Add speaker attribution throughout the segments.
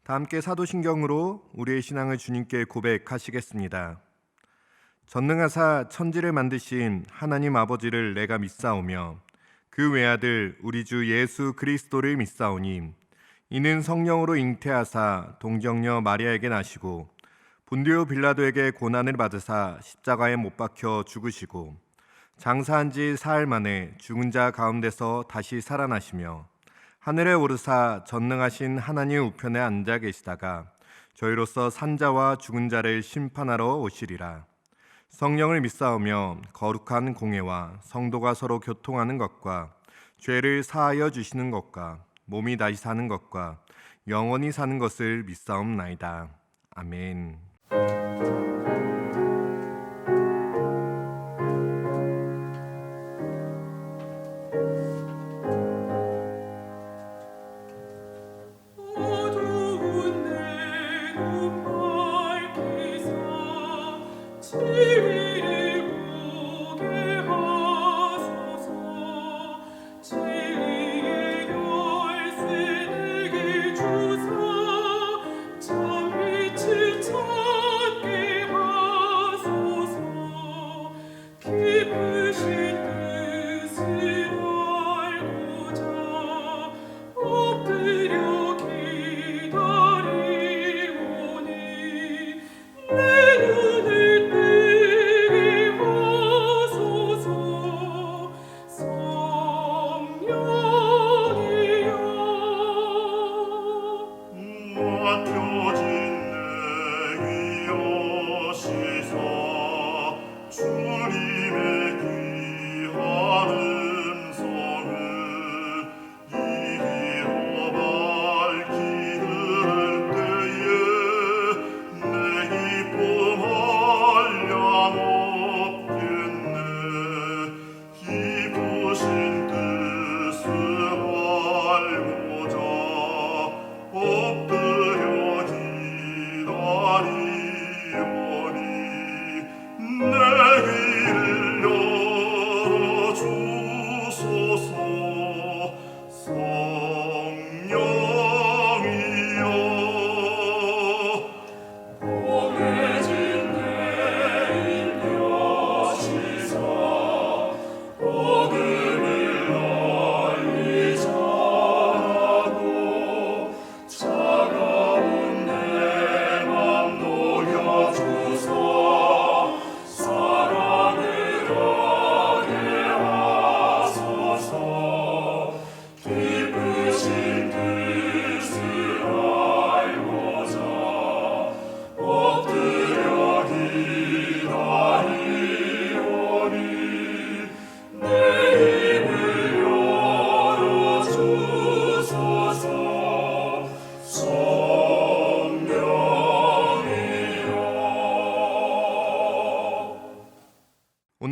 Speaker 1: 다 함께 사도신경으로 우리의 신앙을 주님께 고백하시겠습니다. 전능하사 천지를 만드신 하나님 아버지를 내가 믿사오며 그 외아들 우리 주 예수 그리스도를 믿사오니 이는 성령으로 잉태하사 동정녀 마리아에게 나시고 본디오 빌라도에게 고난을 받으사 십자가에 못 박혀 죽으시고 장사한 지 사흘 만에 죽은 자 가운데서 다시 살아나시며 하늘에 오르사 전능하신 하나님 우편에 앉아 계시다가 저희로서 산자와 죽은 자를 심판하러 오시리라. 성령을 믿사오며 거룩한 공회와 성도가 서로 교통하는 것과 죄를 사하여 주시는 것과 몸이 다시 사는 것과 영원히 사는 것을 믿사옵나이다. 아멘.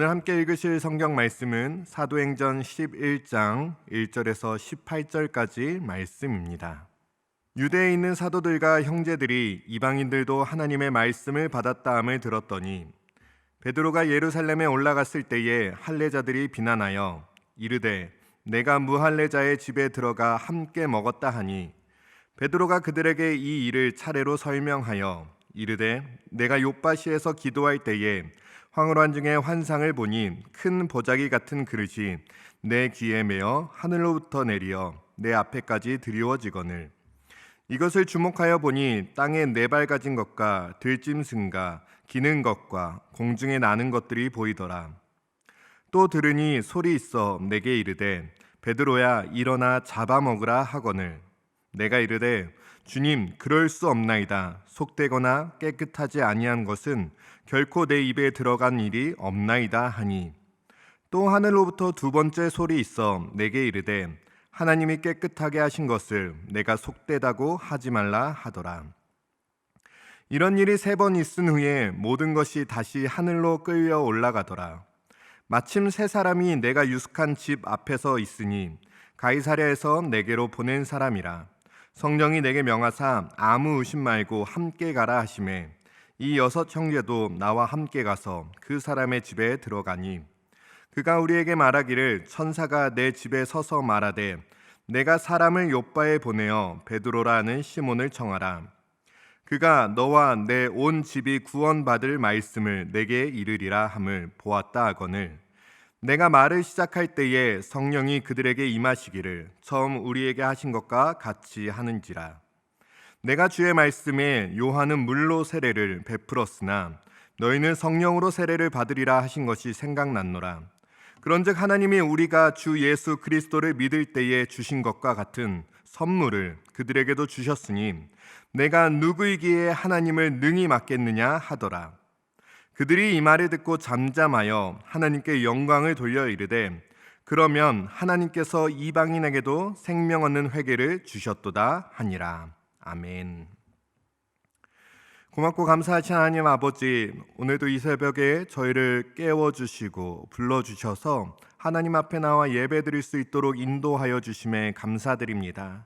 Speaker 1: 오늘 함께 읽으실 성경 말씀은 사도행전 11장 1절에서 18절까지 말씀입니다. 유대에 있는 사도들과 형제들이 이방인들도 하나님의 말씀을 받았다함을 들었더니 베드로가 예루살렘에 올라갔을 때에 할례자들이 비난하여 이르되 내가 무할례자의 집에 들어가 함께 먹었다 하니 베드로가 그들에게 이 일을 차례로 설명하여 이르되 내가 욥바시에서 기도할 때에 황홀한 중에 환상을 보니 큰 보자기 같은 그릇이 내 귀에 매어 하늘로부터 내리어 내 앞에까지 드리워지거늘 이것을 주목하여 보니 땅에 네 발 가진 것과 들짐승과 기는 것과 공중에 나는 것들이 보이더라. 또 들으니 소리 있어 내게 이르되 베드로야 일어나 잡아먹으라 하거늘 내가 이르되 주님 그럴 수 없나이다. 속되거나 깨끗하지 아니한 것은 결코 내 입에 들어간 일이 없나이다 하니 또 하늘로부터 두 번째 소리 있어 내게 이르되 하나님이 깨끗하게 하신 것을 내가 속되다고 하지 말라 하더라. 이런 일이 3번 있은 후에 모든 것이 다시 하늘로 끌려 올라가더라. 마침 3사람이 내가 유숙한 집 앞에서 있으니 가이사랴에서 내게로 보낸 사람이라. 성령이 내게 명하사 아무 의심 말고 함께 가라 하시매 이 6 형제도 나와 함께 가서 그 사람의 집에 들어가니 그가 우리에게 말하기를 천사가 내 집에 서서 말하되 내가 사람을 요바에 보내어 베드로라 하는 시몬을 청하라. 그가 너와 내 온 집이 구원받을 말씀을 내게 이르리라 함을 보았다 하거늘 내가 말을 시작할 때에 성령이 그들에게 임하시기를 처음 우리에게 하신 것과 같이 하는지라. 내가 주의 말씀에 요한은 물로 세례를 베풀었으나 너희는 성령으로 세례를 받으리라 하신 것이 생각났노라. 그런즉 하나님이 우리가 주 예수 그리스도를 믿을 때에 주신 것과 같은 선물을 그들에게도 주셨으니 내가 누구이기에 하나님을 능히 맡겠느냐 하더라. 그들이 이 말을 듣고 잠잠하여 하나님께 영광을 돌려 이르되 그러면 하나님께서 이방인에게도 생명 얻는 회개를 주셨도다 하니라. 아멘. 고맙고 감사하신 하나님 아버지, 오늘도 이 새벽에 저희를 깨워주시고 불러주셔서 하나님 앞에 나와 예배드릴 수 있도록 인도하여 주심에 감사드립니다.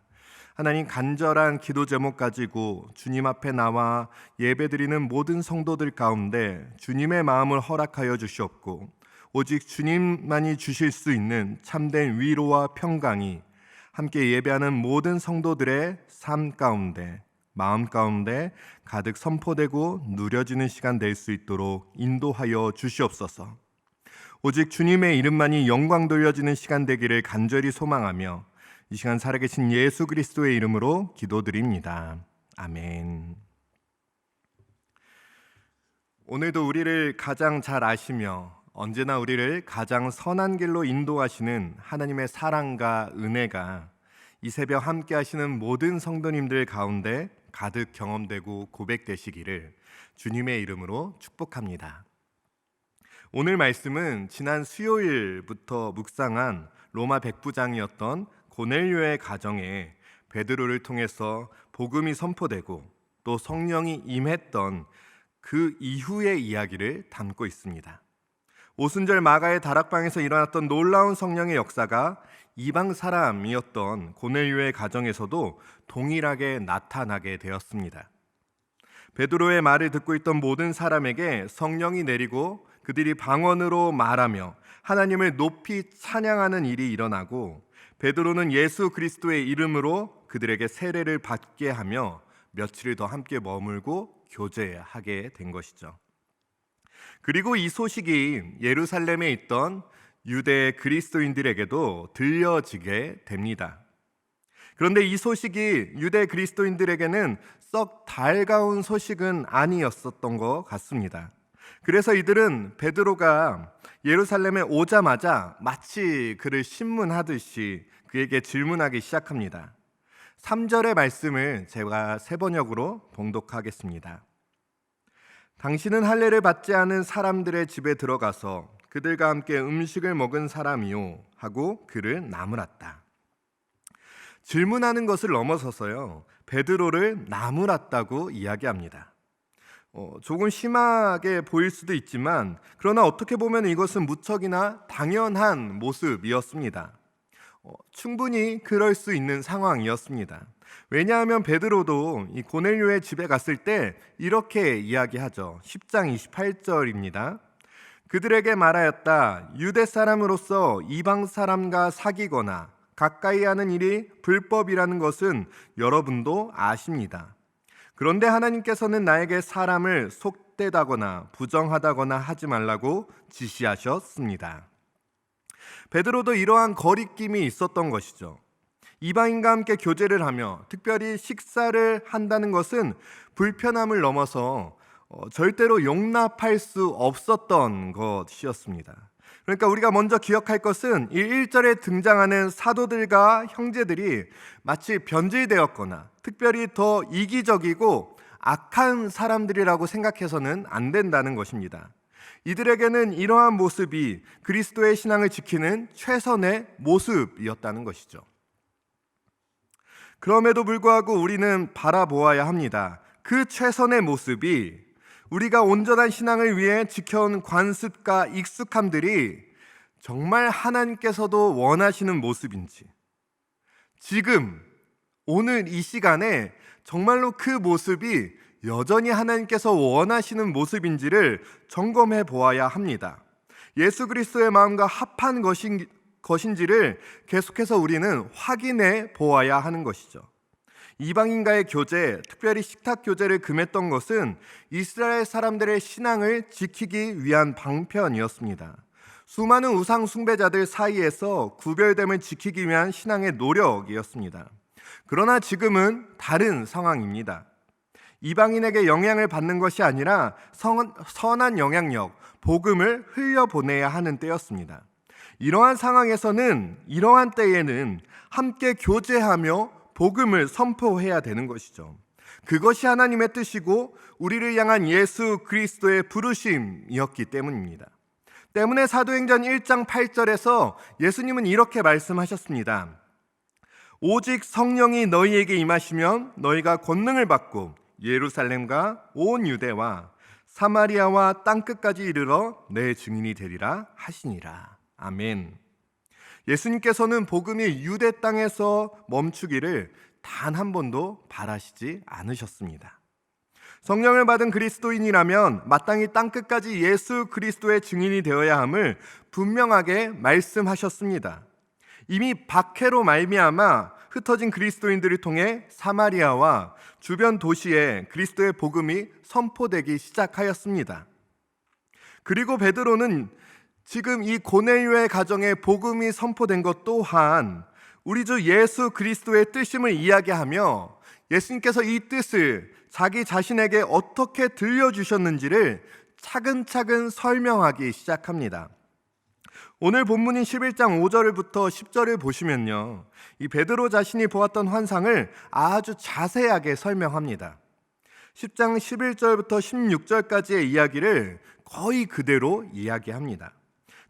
Speaker 1: 하나님, 간절한 기도 제목 가지고 주님 앞에 나와 예배드리는 모든 성도들 가운데 주님의 마음을 허락하여 주시옵고 오직 주님만이 주실 수 있는 참된 위로와 평강이 함께 예배하는 모든 성도들의 삶 가운데, 마음 가운데 가득 선포되고 누려지는 시간 될 수 있도록 인도하여 주시옵소서. 오직 주님의 이름만이 영광 돌려지는 시간 되기를 간절히 소망하며 이 시간 살아계신 예수 그리스도의 이름으로 기도드립니다. 아멘. 오늘도 우리를 가장 잘 아시며 언제나 우리를 가장 선한 길로 인도하시는 하나님의 사랑과 은혜가 이 새벽 함께 하시는 모든 성도님들 가운데 가득 경험되고 고백되시기를 주님의 이름으로 축복합니다. 오늘 말씀은 지난 수요일부터 묵상한 로마 백부장이었던 고넬료의 가정에 베드로를 통해서 복음이 선포되고 또 성령이 임했던 그 이후의 이야기를 담고 있습니다. 오순절 마가의 다락방에서 일어났던 놀라운 성령의 역사가 이방 사람이었던 고넬료의 가정에서도 동일하게 나타나게 되었습니다. 베드로의 말을 듣고 있던 모든 사람에게 성령이 내리고 그들이 방언으로 말하며 하나님을 높이 찬양하는 일이 일어나고 베드로는 예수 그리스도의 이름으로 그들에게 세례를 받게 하며 며칠을 더 함께 머물고 교제하게 된 것이죠. 그리고 이 소식이 예루살렘에 있던 유대 그리스도인들에게도 들려지게 됩니다. 그런데 이 소식이 유대 그리스도인들에게는 썩 달가운 소식은 아니었었던 것 같습니다. 그래서 이들은 베드로가 예루살렘에 오자마자 마치 그를 신문하듯이 그에게 질문하기 시작합니다. 3절의 말씀을 제가 세 번역으로 봉독하겠습니다. 당신은 할례를 받지 않은 사람들의 집에 들어가서 그들과 함께 음식을 먹은 사람이요 하고 그를 나무랐다. 질문하는 것을 넘어서서요, 베드로를 나무랐다고 이야기합니다. 조금 심하게 보일 수도 있지만 그러나 어떻게 보면 이것은 무척이나 당연한 모습이었습니다. 충분히 그럴 수 있는 상황이었습니다. 왜냐하면 베드로도 이 고넬료의 집에 갔을 때 이렇게 이야기하죠. 10장 28절입니다. 그들에게 말하였다. 유대 사람으로서 이방 사람과 사귀거나 가까이 하는 일이 불법이라는 것은 여러분도 아십니다. 그런데 하나님께서는 나에게 사람을 속되다거나 부정하다거나 하지 말라고 지시하셨습니다. 베드로도 이러한 거리낌이 있었던 것이죠. 이방인과 함께 교제를 하며 특별히 식사를 한다는 것은 불편함을 넘어서 절대로 용납할 수 없었던 것이었습니다. 그러니까 우리가 먼저 기억할 것은 이 1절에 등장하는 사도들과 형제들이 마치 변질되었거나 특별히 더 이기적이고 악한 사람들이라고 생각해서는 안 된다는 것입니다. 이들에게는 이러한 모습이 그리스도의 신앙을 지키는 최선의 모습이었다는 것이죠. 그럼에도 불구하고 우리는 바라보아야 합니다. 그 최선의 모습이 우리가 온전한 신앙을 위해 지켜온 관습과 익숙함들이 정말 하나님께서도 원하시는 모습인지, 지금 오늘 이 시간에 정말로 그 모습이 여전히 하나님께서 원하시는 모습인지를 점검해 보아야 합니다. 예수 그리스도의 마음과 합한 것인지를 계속해서 우리는 확인해 보아야 하는 것이죠. 이방인과의 교제, 특별히 식탁 교제를 금했던 것은 이스라엘 사람들의 신앙을 지키기 위한 방편이었습니다. 수많은 우상 숭배자들 사이에서 구별됨을 지키기 위한 신앙의 노력이었습니다. 그러나 지금은 다른 상황입니다. 이방인에게 영향을 받는 것이 아니라 선한 영향력, 복음을 흘려보내야 하는 때였습니다. 이러한 상황에서는, 이러한 때에는 함께 교제하며 복음을 선포해야 되는 것이죠. 그것이 하나님의 뜻이고 우리를 향한 예수 그리스도의 부르심이었기 때문입니다. 때문에 사도행전 1장 8절에서 예수님은 이렇게 말씀하셨습니다. 오직 성령이 너희에게 임하시면 너희가 권능을 받고 예루살렘과 온 유대와 사마리아와 땅끝까지 이르러 내 증인이 되리라 하시니라. 아멘. 예수님께서는 복음이 유대 땅에서 멈추기를 단 한 번도 바라시지 않으셨습니다. 성령을 받은 그리스도인이라면 마땅히 땅끝까지 예수 그리스도의 증인이 되어야 함을 분명하게 말씀하셨습니다. 이미 박해로 말미암아 흩어진 그리스도인들을 통해 사마리아와 주변 도시에 그리스도의 복음이 선포되기 시작하였습니다. 그리고 베드로는 지금 이 고넬료의 가정에 복음이 선포된 것 또한 우리 주 예수 그리스도의 뜻임을 이야기하며 예수님께서 이 뜻을 자기 자신에게 어떻게 들려주셨는지를 차근차근 설명하기 시작합니다. 오늘 본문인 11장 5절부터 10절을 보시면요, 이 베드로 자신이 보았던 환상을 아주 자세하게 설명합니다. 10장 11절부터 16절까지의 이야기를 거의 그대로 이야기합니다.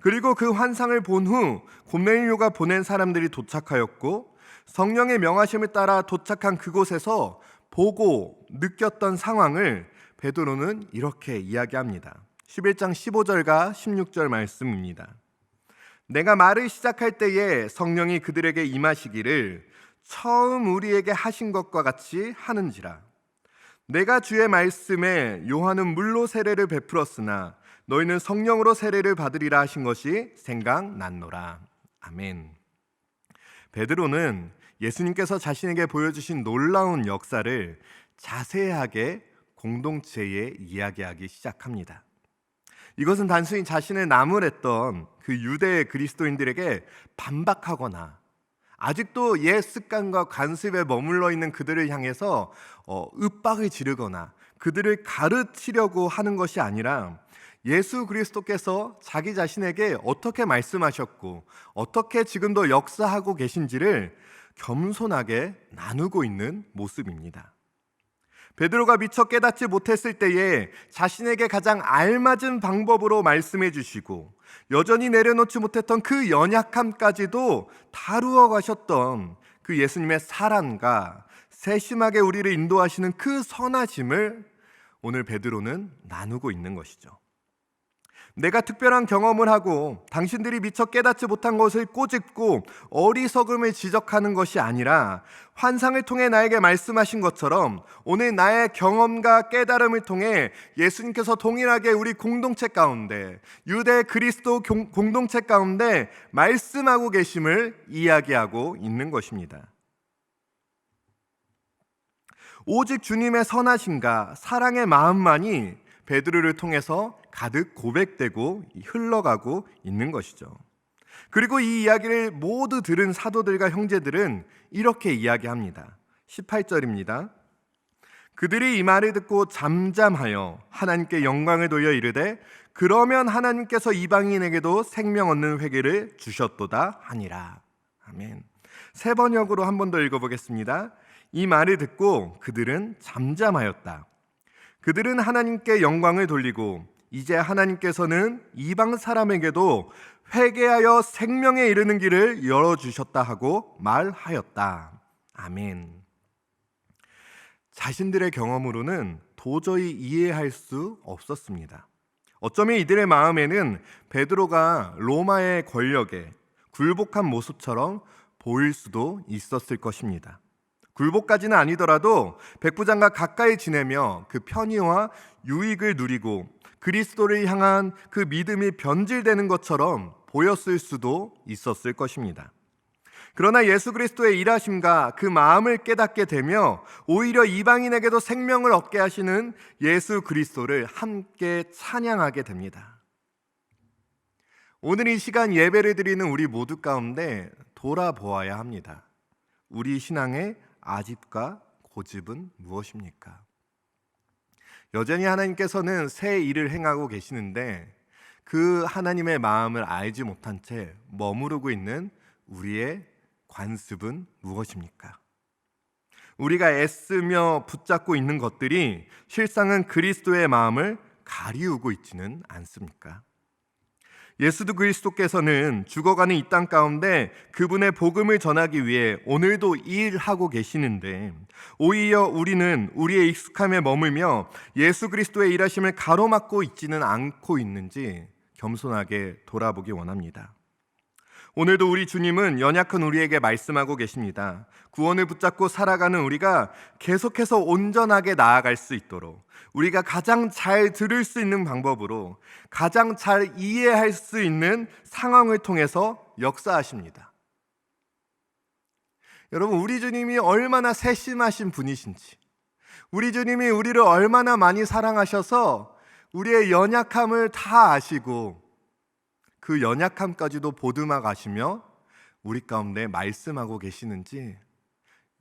Speaker 1: 그리고 그 환상을 본 후 고넬료가 보낸 사람들이 도착하였고 성령의 명하심을 따라 도착한 그곳에서 보고 느꼈던 상황을 베드로는 이렇게 이야기합니다. 11장 15절과 16절 말씀입니다. 내가 말을 시작할 때에 성령이 그들에게 임하시기를 처음 우리에게 하신 것과 같이 하는지라. 내가 주의 말씀에 요한은 물로 세례를 베풀었으나 너희는 성령으로 세례를 받으리라 하신 것이 생각났노라. 아멘. 베드로는 예수님께서 자신에게 보여주신 놀라운 역사를 자세하게 공동체에 이야기하기 시작합니다. 이것은 단순히 자신을 나무랬던 그 유대 그리스도인들에게 반박하거나 아직도 옛 습관과 관습에 머물러 있는 그들을 향해서 윽박을 지르거나 그들을 가르치려고 하는 것이 아니라 예수 그리스도께서 자기 자신에게 어떻게 말씀하셨고 어떻게 지금도 역사하고 계신지를 겸손하게 나누고 있는 모습입니다. 베드로가 미처 깨닫지 못했을 때에 자신에게 가장 알맞은 방법으로 말씀해 주시고 여전히 내려놓지 못했던 그 연약함까지도 다루어 가셨던 그 예수님의 사랑과 세심하게 우리를 인도하시는 그 선하심을 오늘 베드로는 나누고 있는 것이죠. 내가 특별한 경험을 하고 당신들이 미처 깨닫지 못한 것을 꼬집고 어리석음을 지적하는 것이 아니라 환상을 통해 나에게 말씀하신 것처럼 오늘 나의 경험과 깨달음을 통해 예수님께서 동일하게 우리 공동체 가운데 유대 그리스도 공동체 가운데 말씀하고 계심을 이야기하고 있는 것입니다. 오직 주님의 선하심과 사랑의 마음만이 베드로를 통해서 가득 고백되고 흘러가고 있는 것이죠. 그리고 이 이야기를 모두 들은 사도들과 형제들은 이렇게 이야기합니다. 18절입니다. 그들이 이 말을 듣고 잠잠하여 하나님께 영광을 돌려 이르되 그러면 하나님께서 이방인에게도 생명 얻는 회개를 주셨도다 하니라. 아멘. 세 번역으로 한 번 더 읽어보겠습니다. 이 말을 듣고 그들은 잠잠하였다. 그들은 하나님께 영광을 돌리고 이제 하나님께서는 이방 사람에게도 회개하여 생명에 이르는 길을 열어주셨다 하고 말하였다. 아멘. 자신들의 경험으로는 도저히 이해할 수 없었습니다. 어쩌면 이들의 마음에는 베드로가 로마의 권력에 굴복한 모습처럼 보일 수도 있었을 것입니다. 굴복까지는 아니더라도 백부장과 가까이 지내며 그 편의와 유익을 누리고 그리스도를 향한 그 믿음이 변질되는 것처럼 보였을 수도 있었을 것입니다. 그러나 예수 그리스도의 일하심과 그 마음을 깨닫게 되며 오히려 이방인에게도 생명을 얻게 하시는 예수 그리스도를 함께 찬양하게 됩니다. 오늘 이 시간 예배를 드리는 우리 모두 가운데 돌아보아야 합니다. 우리 신앙의 아집과 고집은 무엇입니까? 여전히 하나님께서는 새 일을 행하고 계시는데 그 하나님의 마음을 알지 못한 채 머무르고 있는 우리의 관습은 무엇입니까? 우리가 애쓰며 붙잡고 있는 것들이 실상은 그리스도의 마음을 가리우고 있지는 않습니까? 예수 그리스도께서는 죽어가는 이 땅 가운데 그분의 복음을 전하기 위해 오늘도 일하고 계시는데 오히려 우리는 우리의 익숙함에 머물며 예수 그리스도의 일하심을 가로막고 있지는 않고 있는지 겸손하게 돌아보기 원합니다. 오늘도 우리 주님은 연약한 우리에게 말씀하고 계십니다. 구원을 붙잡고 살아가는 우리가 계속해서 온전하게 나아갈 수 있도록 우리가 가장 잘 들을 수 있는 방법으로 가장 잘 이해할 수 있는 상황을 통해서 역사하십니다. 여러분, 우리 주님이 얼마나 세심하신 분이신지, 우리 주님이 우리를 얼마나 많이 사랑하셔서 우리의 연약함을 다 아시고 그 연약함까지도 보듬어 가시며 우리 가운데 말씀하고 계시는지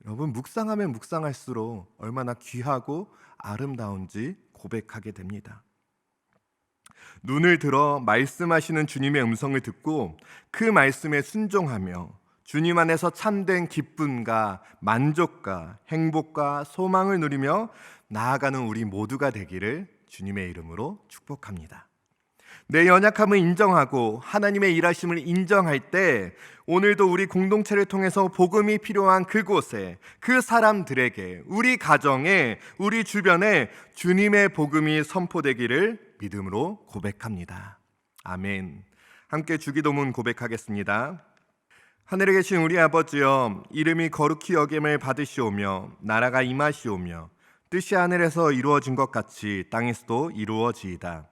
Speaker 1: 여러분, 묵상하면 묵상할수록 얼마나 귀하고 아름다운지 고백하게 됩니다. 눈을 들어 말씀하시는 주님의 음성을 듣고 그 말씀에 순종하며 주님 안에서 참된 기쁨과 만족과 행복과 소망을 누리며 나아가는 우리 모두가 되기를 주님의 이름으로 축복합니다. 내 연약함을 인정하고 하나님의 일하심을 인정할 때 오늘도 우리 공동체를 통해서 복음이 필요한 그곳에, 그 사람들에게, 우리 가정에, 우리 주변에 주님의 복음이 선포되기를 믿음으로 고백합니다. 아멘. 함께 주기도문 고백하겠습니다. 하늘에 계신 우리 아버지여, 이름이 거룩히 여김을 받으시오며 나라가 임하시오며 뜻이 하늘에서 이루어진 것 같이 땅에서도 이루어지이다.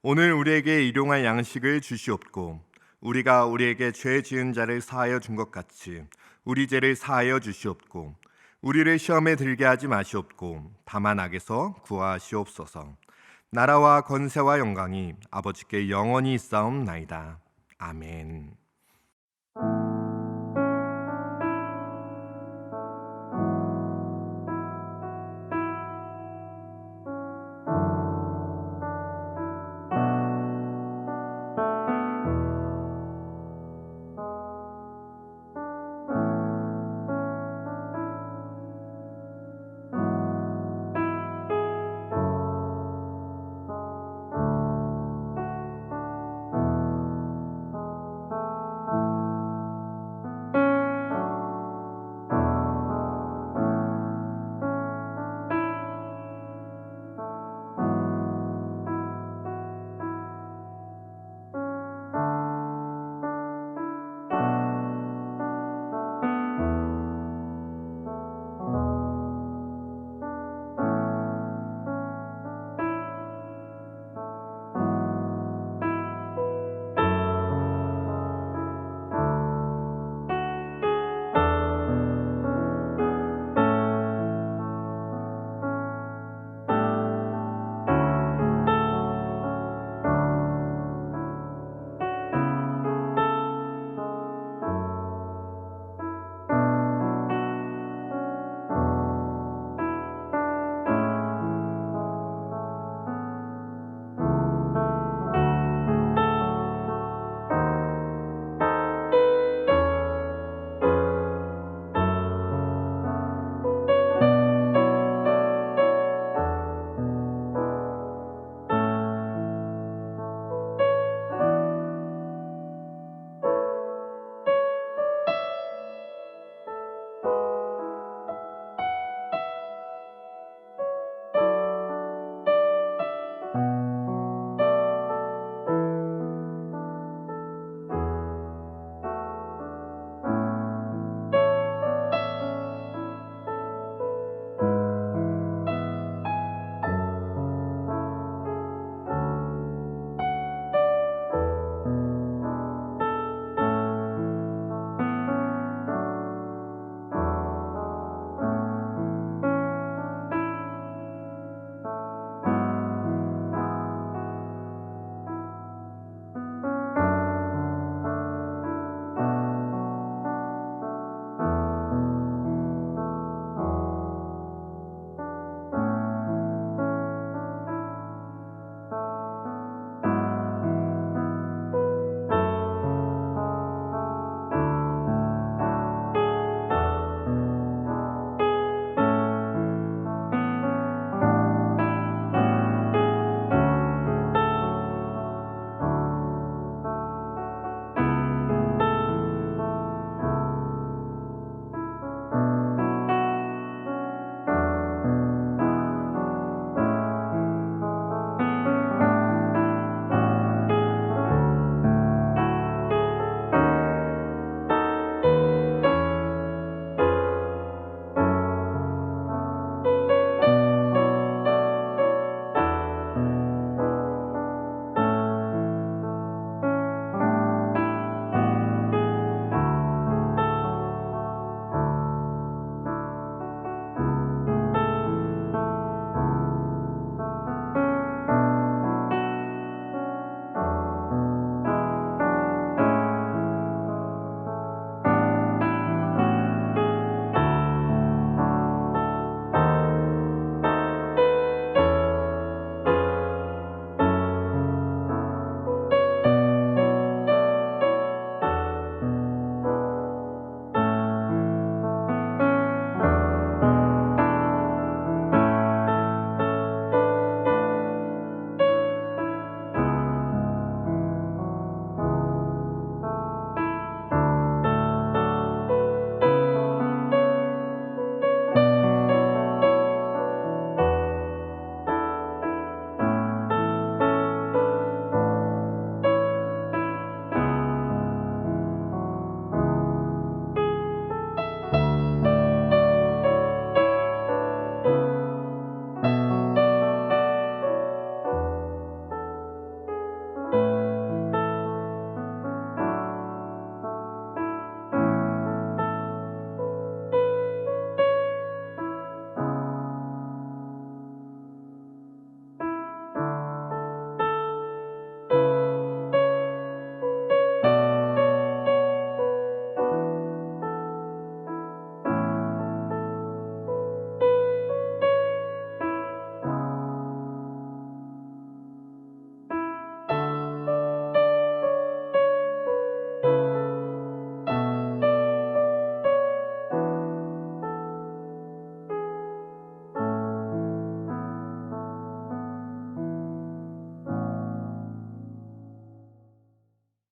Speaker 1: 오늘 우리에게 일용할 양식을 주시옵고 우리가 우리에게 죄 지은 자를 사하여 준 것 같이 우리 죄를 사하여 주시옵고 우리를 시험에 들게 하지 마시옵고 다만 악에서 구하시옵소서. 나라와 권세와 영광이 아버지께 영원히 있사옵나이다. 아멘.